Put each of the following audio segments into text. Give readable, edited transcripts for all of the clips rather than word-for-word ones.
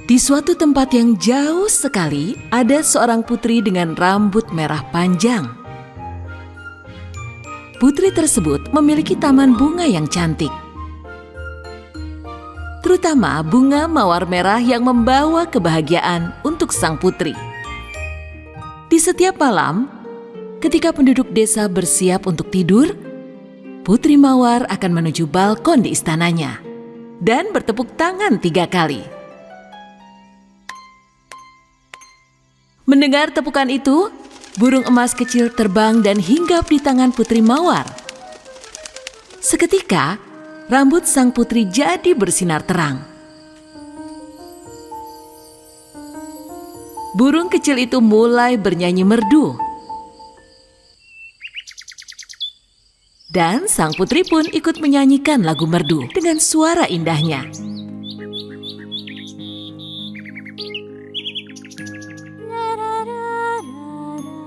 Di suatu tempat yang jauh sekali, ada seorang putri dengan rambut merah panjang. Putri tersebut memiliki taman bunga yang cantik, terutama bunga mawar merah yang membawa kebahagiaan untuk sang putri. Di setiap malam, ketika penduduk desa bersiap untuk tidur, Putri Mawar akan menuju balkon di istananya dan bertepuk tangan 3 kali. Mendengar tepukan itu, burung emas kecil terbang dan hinggap di tangan Putri Mawar. Seketika, rambut sang putri jadi bersinar terang. Burung kecil itu mulai bernyanyi merdu. Dan sang putri pun ikut menyanyikan lagu merdu dengan suara indahnya.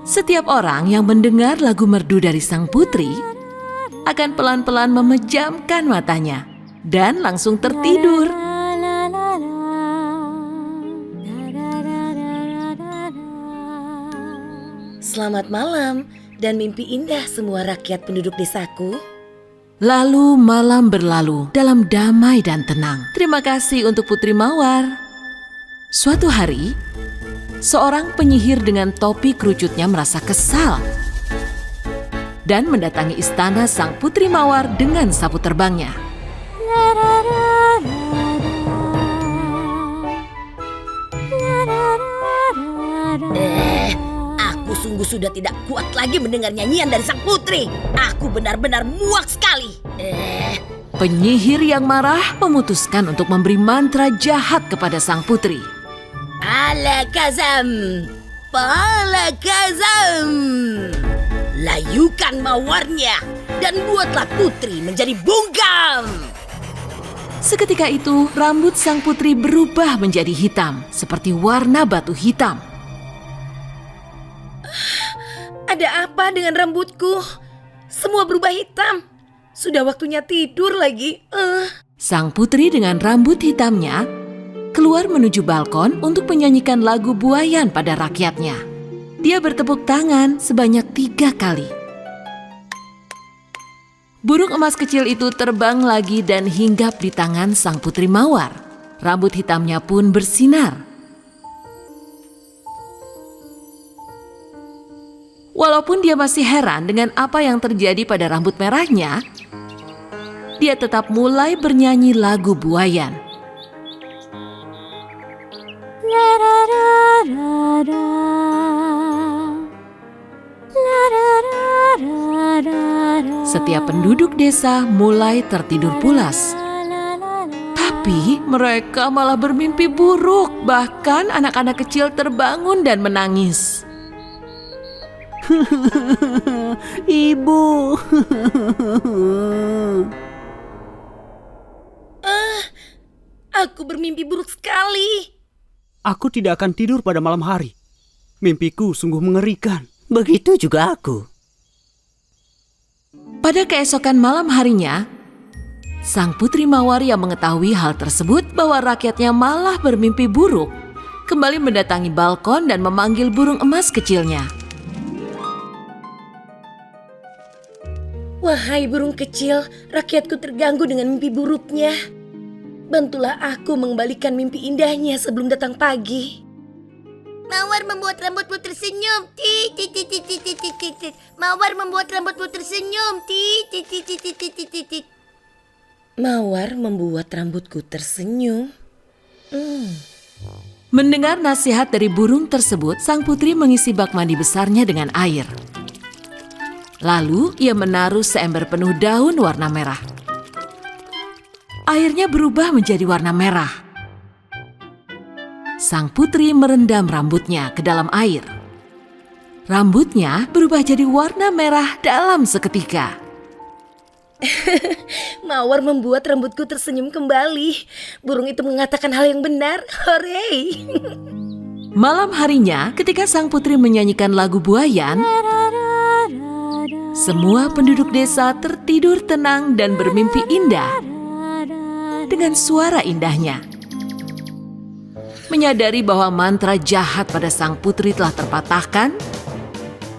Setiap orang yang mendengar lagu merdu dari sang putri akan pelan-pelan memejamkan matanya dan langsung tertidur. Selamat malam dan mimpi indah semua rakyat penduduk desaku. Lalu malam berlalu dalam damai dan tenang. Terima kasih untuk Putri Mawar. Suatu hari, seorang penyihir dengan topi kerucutnya merasa kesal dan mendatangi istana sang Putri Mawar dengan sapu terbangnya. Aku sungguh sudah tidak kuat lagi mendengar nyanyian dari sang putri. Aku benar-benar muak sekali. Penyihir yang marah memutuskan untuk memberi mantra jahat kepada sang putri. Alakazam, Palakazam. Layukan mawarnya dan buatlah putri menjadi bunggam. Seketika itu, rambut sang putri berubah menjadi hitam, seperti warna batu hitam. Ada apa dengan rambutku? Semua berubah hitam. Sudah waktunya tidur lagi. Sang putri dengan rambut hitamnya keluar menuju balkon untuk menyanyikan lagu buayan pada rakyatnya. Dia bertepuk tangan sebanyak 3 kali. Burung emas kecil itu terbang lagi dan hinggap di tangan sang Putri Mawar. Rambut hitamnya pun bersinar. Walaupun dia masih heran dengan apa yang terjadi pada rambut merahnya, dia tetap mulai bernyanyi lagu buayan. Setiap penduduk desa mulai tertidur pulas. Tapi mereka malah bermimpi buruk. Bahkan anak-anak kecil terbangun dan menangis. Ibu. Aku bermimpi buruk sekali. Aku tidak akan tidur pada malam hari. Mimpiku sungguh mengerikan. Begitu juga aku. Pada keesokan malam harinya, sang Putri Mawar yang mengetahui hal tersebut bahwa rakyatnya malah bermimpi buruk, kembali mendatangi balkon dan memanggil burung emas kecilnya. Wahai burung kecil, rakyatku terganggu dengan mimpi buruknya. Bantulah aku mengembalikan mimpi indahnya sebelum datang pagi. Mawar membuat rambutmu tersenyum. Mawar membuat rambutmu tersenyum. Mawar membuat rambutku tersenyum. Mendengar nasihat dari burung tersebut, sang putri mengisi bak mandi besarnya dengan air. Lalu ia menaruh seember penuh daun warna merah. Airnya berubah menjadi warna merah. Sang putri merendam rambutnya ke dalam air. Rambutnya berubah jadi warna merah dalam seketika. Mawar membuat rambutku tersenyum kembali. Burung itu mengatakan hal yang benar. Hore! Malam harinya, ketika sang putri menyanyikan lagu buayan, semua penduduk desa tertidur tenang dan bermimpi indah dengan suara indahnya. Menyadari bahwa mantra jahat pada sang putri telah terpatahkan,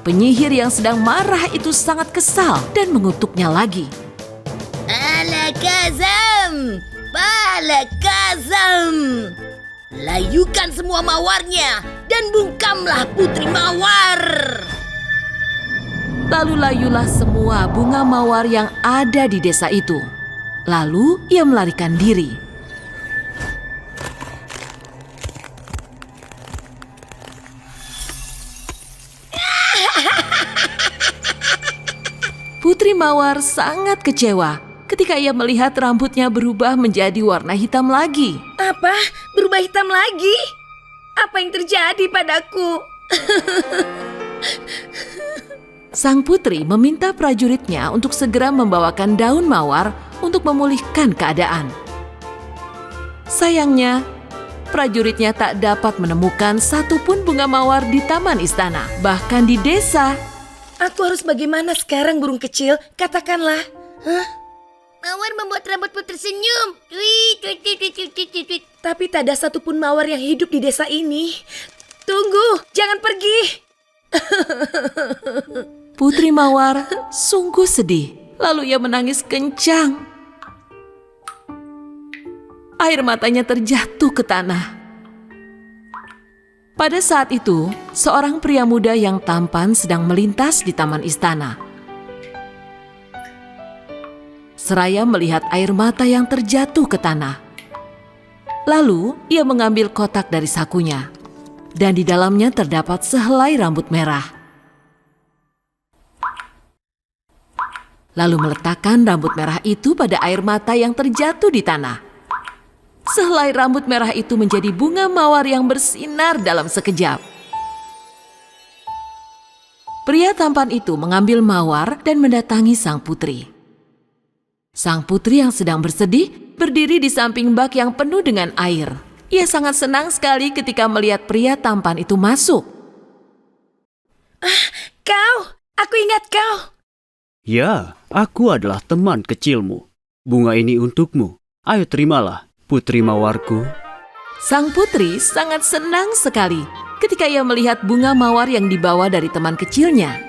penyihir yang sedang marah itu sangat kesal dan mengutuknya lagi. Alakazam! Balakazam! Layukan semua mawarnya dan bungkamlah Putri Mawar! Lalu layulah semua bunga mawar yang ada di desa itu. Lalu ia melarikan diri. Putri Mawar sangat kecewa ketika ia melihat rambutnya berubah menjadi warna hitam lagi. Apa? Berubah hitam lagi? Apa yang terjadi padaku? Sang putri meminta prajuritnya untuk segera membawakan daun mawar untuk memulihkan keadaan. Sayangnya, prajuritnya tak dapat menemukan satupun bunga mawar di taman istana, bahkan di desa. Aku harus bagaimana sekarang, burung kecil? Katakanlah. Hah? Mawar membuat rambutmu tersenyum. Tapi tak ada satupun mawar yang hidup di desa ini. Tunggu, jangan pergi. Putri Mawar sungguh sedih, lalu ia menangis kencang. Air matanya terjatuh ke tanah. Pada saat itu, seorang pria muda yang tampan sedang melintas di taman istana. Seraya melihat air mata yang terjatuh ke tanah. Lalu, ia mengambil kotak dari sakunya, dan di dalamnya terdapat sehelai rambut merah. Lalu meletakkan rambut merah itu pada air mata yang terjatuh di tanah. Sehelai rambut merah itu menjadi bunga mawar yang bersinar dalam sekejap. Pria tampan itu mengambil mawar dan mendatangi sang putri. Sang putri yang sedang bersedih berdiri di samping bak yang penuh dengan air. Ia sangat senang sekali ketika melihat pria tampan itu masuk. Kau, aku ingat kau. Ya, aku adalah teman kecilmu. Bunga ini untukmu. Ayo terimalah, Putri Mawarku. Sang putri sangat senang sekali ketika ia melihat bunga mawar yang dibawa dari teman kecilnya.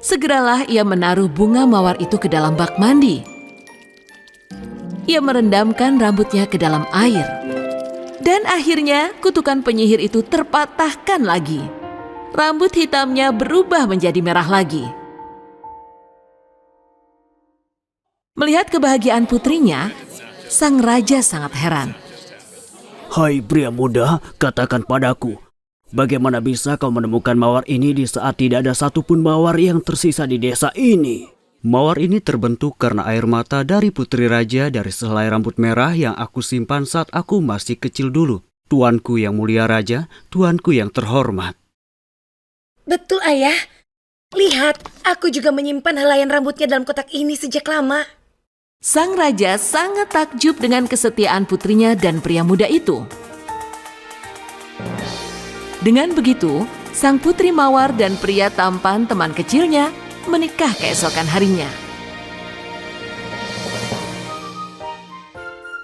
Segeralah ia menaruh bunga mawar itu ke dalam bak mandi. Ia merendamkan rambutnya ke dalam air. Dan akhirnya kutukan penyihir itu terpatahkan lagi. Rambut hitamnya berubah menjadi merah lagi. Melihat kebahagiaan putrinya, sang raja sangat heran. Hai pria muda, katakan padaku, bagaimana bisa kau menemukan mawar ini di saat tidak ada satupun mawar yang tersisa di desa ini? Mawar ini terbentuk karena air mata dari putri raja dari sehelai rambut merah yang aku simpan saat aku masih kecil dulu. Tuanku yang mulia raja, tuanku yang terhormat. Betul, Ayah. Lihat, aku juga menyimpan helaian rambutnya dalam kotak ini sejak lama. Sang raja sangat takjub dengan kesetiaan putrinya dan pria muda itu. Dengan begitu, sang putri mawar dan pria tampan teman kecilnya menikah keesokan harinya.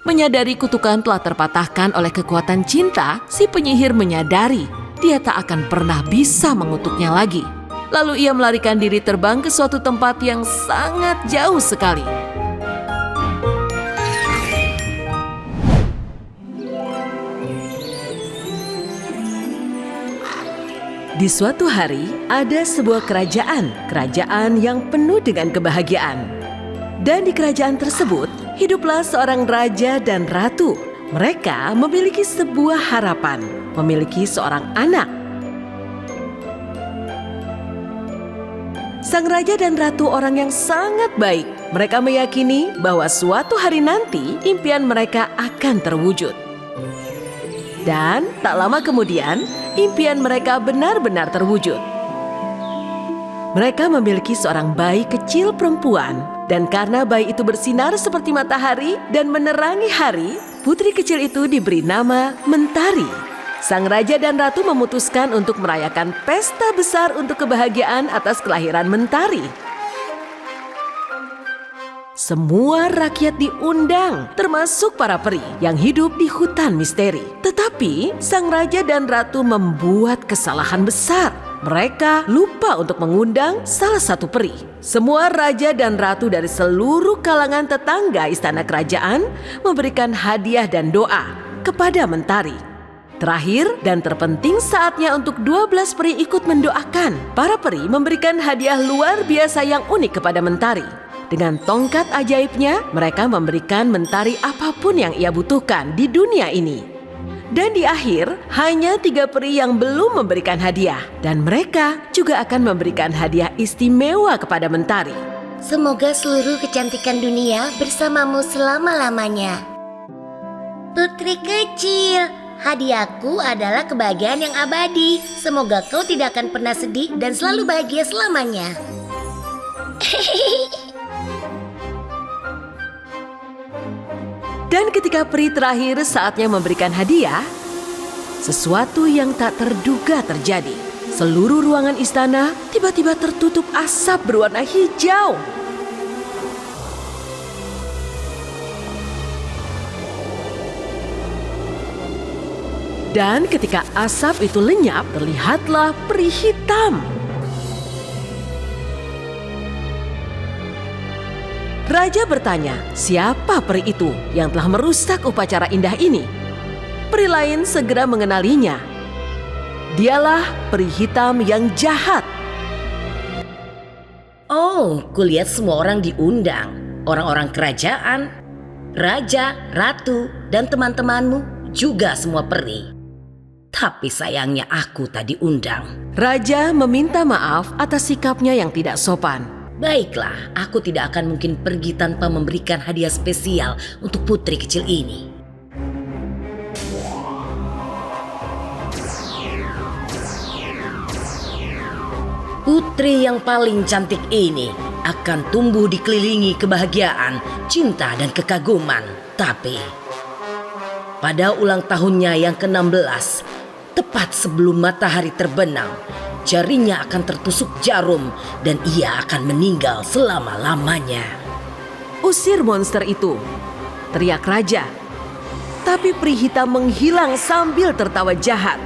Menyadari kutukan telah terpatahkan oleh kekuatan cinta, si penyihir menyadari dia tak akan pernah bisa mengutuknya lagi. Lalu ia melarikan diri terbang ke suatu tempat yang sangat jauh sekali. Di suatu hari, ada sebuah kerajaan yang penuh dengan kebahagiaan. Dan di kerajaan tersebut, hiduplah seorang raja dan ratu. Mereka memiliki sebuah harapan, memiliki seorang anak. Sang raja dan ratu orang yang sangat baik. Mereka meyakini bahwa suatu hari nanti impian mereka akan terwujud. Dan tak lama kemudian, impian mereka benar-benar terwujud. Mereka memiliki seorang bayi kecil perempuan. Dan karena bayi itu bersinar seperti matahari dan menerangi hari, putri kecil itu diberi nama Mentari. Sang raja dan ratu memutuskan untuk merayakan pesta besar untuk kebahagiaan atas kelahiran Mentari. Semua rakyat diundang, termasuk para peri yang hidup di hutan misteri. Tetapi sang raja dan ratu membuat kesalahan besar. Mereka lupa untuk mengundang salah satu peri. Semua raja dan ratu dari seluruh kalangan tetangga istana kerajaan memberikan hadiah dan doa kepada mentari. Terakhir dan terpenting saatnya untuk 12 peri ikut mendoakan. Para peri memberikan hadiah luar biasa yang unik kepada mentari. Dengan tongkat ajaibnya, mereka memberikan mentari apapun yang ia butuhkan di dunia ini. Dan di akhir, hanya 3 peri yang belum memberikan hadiah. Dan mereka juga akan memberikan hadiah istimewa kepada mentari. Semoga seluruh kecantikan dunia bersamamu selama-lamanya. Putri kecil, hadiahku adalah kebahagiaan yang abadi. Semoga kau tidak akan pernah sedih dan selalu bahagia selamanya. Dan ketika peri terakhir saatnya memberikan hadiah, sesuatu yang tak terduga terjadi. Seluruh ruangan istana tiba-tiba tertutup asap berwarna hijau. Dan ketika asap itu lenyap, terlihatlah peri hitam. Raja bertanya, siapa peri itu yang telah merusak upacara indah ini? Peri lain segera mengenalinya. Dialah peri hitam yang jahat. Oh, kulihat semua orang diundang. Orang-orang kerajaan, raja, ratu, dan teman-temanmu juga semua peri. Tapi sayangnya aku tak diundang. Raja meminta maaf atas sikapnya yang tidak sopan. Baiklah, aku tidak akan mungkin pergi tanpa memberikan hadiah spesial untuk putri kecil ini. Putri yang paling cantik ini akan tumbuh dikelilingi kebahagiaan, cinta, dan kekaguman. Tapi pada ulang tahunnya yang ke-16, tepat sebelum matahari terbenam, jarinya akan tertusuk jarum dan ia akan meninggal selama-lamanya. Usir monster itu, teriak raja. Tapi peri hitam menghilang sambil tertawa jahat.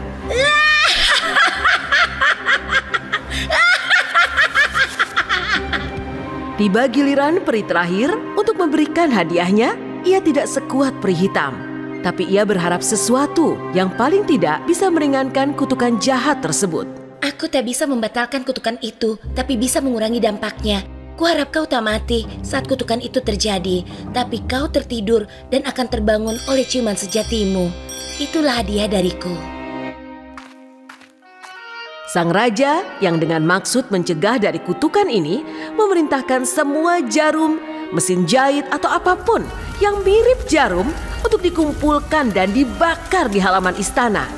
Tiba giliran peri terakhir untuk memberikan hadiahnya. Ia tidak sekuat peri hitam, tapi ia berharap sesuatu yang paling tidak bisa meringankan kutukan jahat tersebut. Aku tak bisa membatalkan kutukan itu, tapi bisa mengurangi dampaknya. Kuharap kau tak mati saat kutukan itu terjadi, tapi kau tertidur dan akan terbangun oleh ciuman sejatimu. Itulah hadiah dariku. Sang raja yang dengan maksud mencegah dari kutukan ini memerintahkan semua jarum, mesin jahit atau apapun yang mirip jarum untuk dikumpulkan dan dibakar di halaman istana.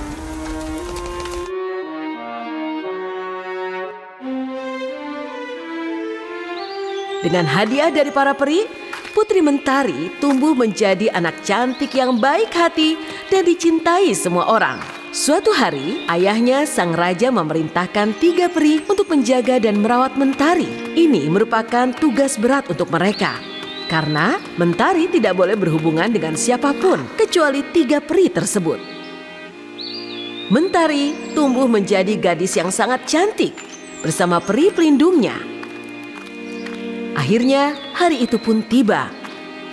Dengan hadiah dari para peri, Putri Mentari tumbuh menjadi anak cantik yang baik hati dan dicintai semua orang. Suatu hari, ayahnya sang raja memerintahkan 3 peri untuk menjaga dan merawat Mentari. Ini merupakan tugas berat untuk mereka. Karena Mentari tidak boleh berhubungan dengan siapapun kecuali 3 peri tersebut. Mentari tumbuh menjadi gadis yang sangat cantik bersama peri pelindungnya. Akhirnya hari itu pun tiba.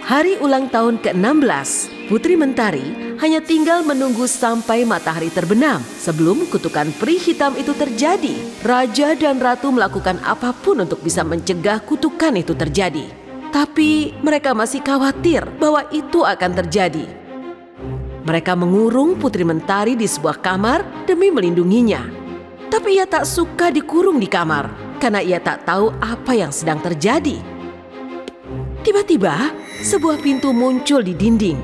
Hari ulang tahun ke-16, Putri Mentari hanya tinggal menunggu sampai matahari terbenam sebelum kutukan peri hitam itu terjadi. Raja dan ratu melakukan apapun untuk bisa mencegah kutukan itu terjadi. Tapi mereka masih khawatir bahwa itu akan terjadi. Mereka mengurung Putri Mentari di sebuah kamar demi melindunginya. Tapi ia tak suka dikurung di kamar karena ia tak tahu apa yang sedang terjadi. Tiba-tiba, sebuah pintu muncul di dinding.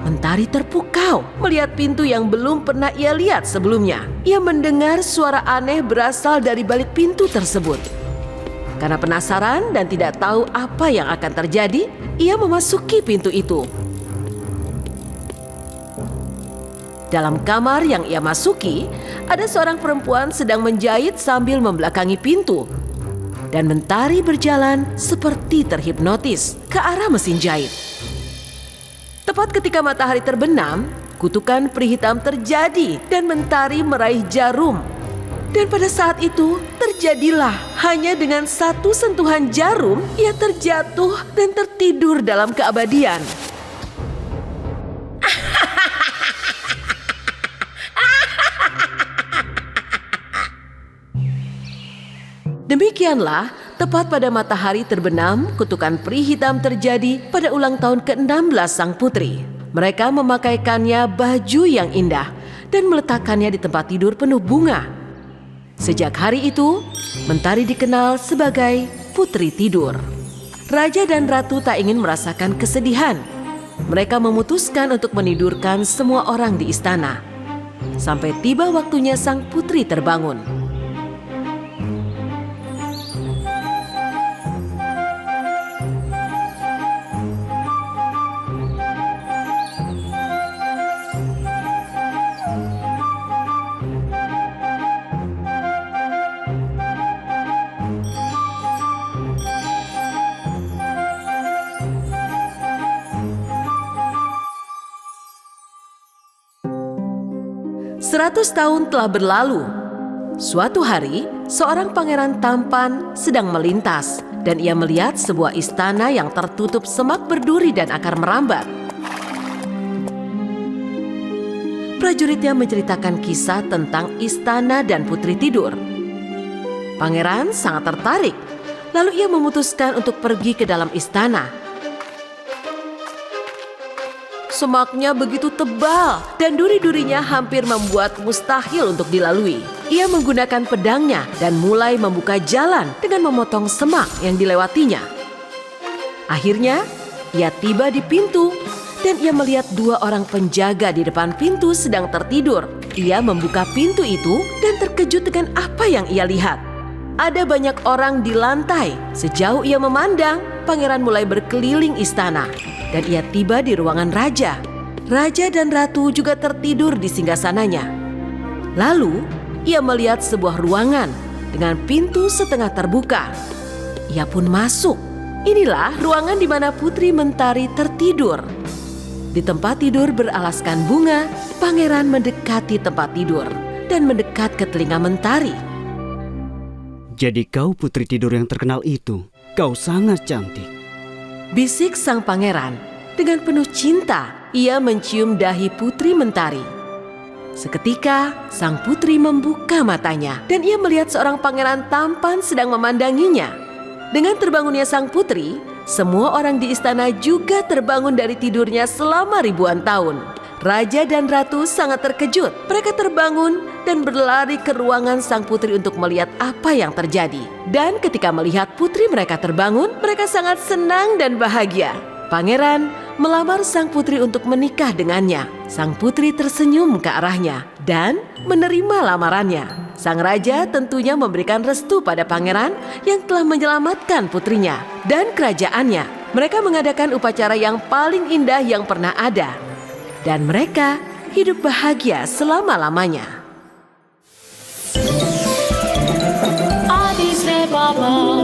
Mentari terpukau melihat pintu yang belum pernah ia lihat sebelumnya. Ia mendengar suara aneh berasal dari balik pintu tersebut. Karena penasaran dan tidak tahu apa yang akan terjadi, ia memasuki pintu itu. Dalam kamar yang ia masuki, ada seorang perempuan sedang menjahit sambil membelakangi pintu. dan Mentari berjalan seperti terhipnotis ke arah mesin jahit. Tepat ketika matahari terbenam, kutukan peri hitam terjadi dan Mentari meraih jarum. Dan pada saat itu terjadilah hanya dengan satu sentuhan jarum ia terjatuh dan tertidur dalam keabadian. Demikianlah, tepat pada matahari terbenam, kutukan peri hitam terjadi pada ulang tahun ke-16 sang putri. Mereka memakaikannya baju yang indah dan meletakkannya di tempat tidur penuh bunga. Sejak hari itu, Mentari dikenal sebagai Putri Tidur. Raja dan ratu tak ingin merasakan kesedihan. Mereka memutuskan untuk menidurkan semua orang di istana. Sampai tiba waktunya sang putri terbangun. Seratus tahun telah berlalu. Suatu hari, seorang pangeran tampan sedang melintas dan ia melihat sebuah istana yang tertutup semak berduri dan akar merambat. Prajuritnya menceritakan kisah tentang istana dan putri tidur. Pangeran sangat tertarik, lalu ia memutuskan untuk pergi ke dalam istana. Semaknya begitu tebal dan duri-durinya hampir membuat mustahil untuk dilalui. Ia menggunakan pedangnya dan mulai membuka jalan dengan memotong semak yang dilewatinya. Akhirnya, ia tiba di pintu dan ia melihat dua orang penjaga di depan pintu sedang tertidur. Ia membuka pintu itu dan terkejut dengan apa yang ia lihat. Ada banyak orang di lantai. Sejauh ia memandang, pangeran mulai berkeliling istana. Dan ia tiba di ruangan raja. Raja dan ratu juga tertidur di singgasananya. Lalu, ia melihat sebuah ruangan dengan pintu setengah terbuka. Ia pun masuk. Inilah ruangan di mana Putri Mentari tertidur. Di tempat tidur beralaskan bunga, pangeran mendekati tempat tidur dan mendekat ke telinga Mentari. Jadi kau putri tidur yang terkenal itu. Kau sangat cantik. Bisik sang pangeran. Dengan penuh cinta, ia mencium dahi Putri Mentari. Seketika, sang putri membuka matanya dan ia melihat seorang pangeran tampan sedang memandanginya. Dengan terbangunnya sang putri, semua orang di istana juga terbangun dari tidurnya selama ribuan tahun. Raja dan ratu sangat terkejut. Mereka terbangun dan berlari ke ruangan sang putri untuk melihat apa yang terjadi. Dan ketika melihat putri mereka terbangun, mereka sangat senang dan bahagia. Pangeran melamar sang putri untuk menikah dengannya. Sang putri tersenyum ke arahnya dan menerima lamarannya. Sang raja tentunya memberikan restu pada pangeran yang telah menyelamatkan putrinya dan kerajaannya. Mereka mengadakan upacara yang paling indah yang pernah ada. Dan mereka hidup bahagia selama-lamanya. Adi se baba